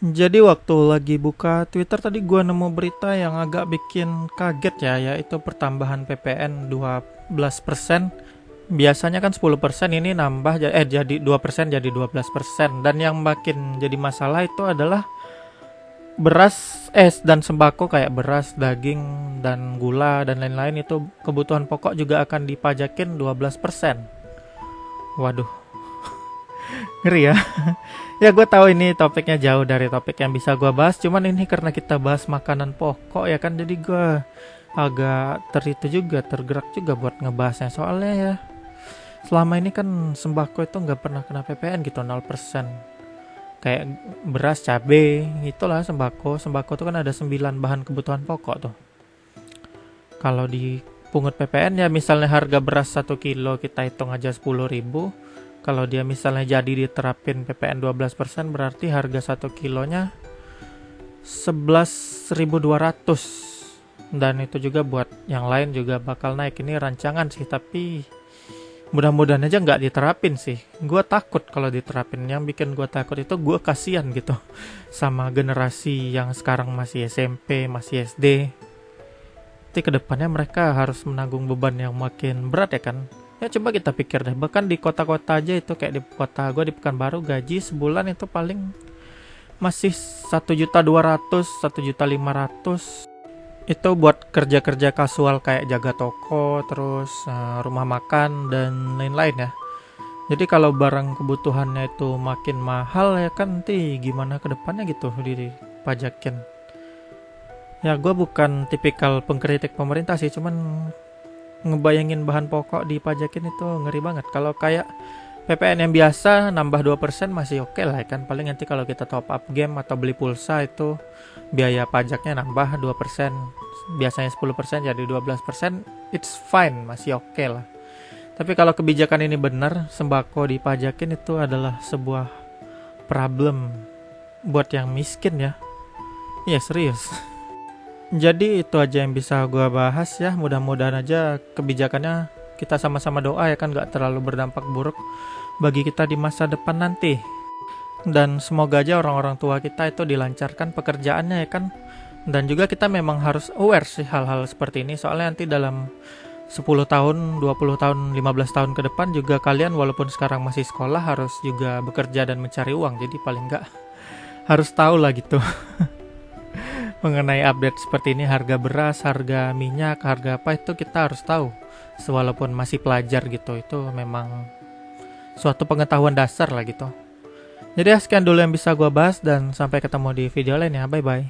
Jadi waktu lagi buka Twitter tadi gua nemu berita yang agak bikin kaget ya, yaitu pertambahan PPN 12%. Biasanya kan 10%, ini nambah jadi 2% jadi 12%. Dan yang makin jadi masalah itu adalah beras, dan sembako kayak beras, daging, dan gula dan lain-lain, itu kebutuhan pokok juga akan dipajakin 12%. Waduh, ngeri ya. Ya gue tahu ini topiknya jauh dari topik yang bisa gue bahas, cuman ini karena kita bahas makanan pokok ya kan, jadi gue agak tergerak juga buat ngebahasnya. Soalnya ya selama ini kan sembako itu nggak pernah kena PPN gitu, 0%. Kayak beras, cabe, itulah sembako. Sembako itu kan ada 9 bahan kebutuhan pokok tuh. Kalau dipungut PPN ya, misalnya harga beras 1 kilo kita hitung aja 10.000. Kalau dia misalnya jadi diterapin PPN 12%, berarti harga 1 kilonya 11.200. Dan itu juga buat yang lain juga bakal naik. Ini rancangan sih, tapi mudah-mudahan aja nggak diterapin sih. Gue takut kalau diterapin. Yang bikin gue takut itu gue kasihan gitu sama generasi yang sekarang masih SMP, masih SD. Nanti kedepannya mereka harus menanggung beban yang makin berat ya kan. Ya coba kita pikir deh, bahkan di kota-kota aja itu, kayak di kota gue di Pekanbaru, gaji sebulan itu paling masih 1.200.000, 1.500.000. Itu buat kerja-kerja kasual kayak jaga toko, terus rumah makan dan lain-lain ya. Jadi kalau barang kebutuhannya itu makin mahal ya kan, nanti gimana ke depannya gitu dipajakin. Ya gue bukan tipikal pengkritik pemerintah sih, cuman ngebayangin bahan pokok dipajakin itu ngeri banget. Kalau kayak PPN yang biasa nambah 2% masih oke lah ya kan. Paling nanti kalau kita top up game atau beli pulsa itu biaya pajaknya nambah 2%. Biasanya 10% jadi 12%, it's fine, masih oke lah. Tapi kalau kebijakan ini benar, sembako dipajakin, itu adalah sebuah problem buat yang miskin ya. Iya serius. Jadi itu aja yang bisa gue bahas ya. Mudah-mudahan aja kebijakannya, kita sama-sama doa ya kan, gak terlalu berdampak buruk bagi kita di masa depan nanti. Dan semoga aja orang-orang tua kita itu dilancarkan pekerjaannya ya kan. Dan juga kita memang harus aware sih hal-hal seperti ini. Soalnya nanti dalam 10 tahun, 20 tahun, 15 tahun ke depan juga kalian walaupun sekarang masih sekolah harus juga bekerja dan mencari uang. Jadi paling gak harus tahu lah gitu mengenai update seperti ini. Harga beras, harga minyak, harga apa itu kita harus tahu. Walaupun masih pelajar gitu, itu memang suatu pengetahuan dasar lah gitu. Jadi sekian dulu yang bisa gue bahas, dan sampai ketemu di video lain ya. Bye bye.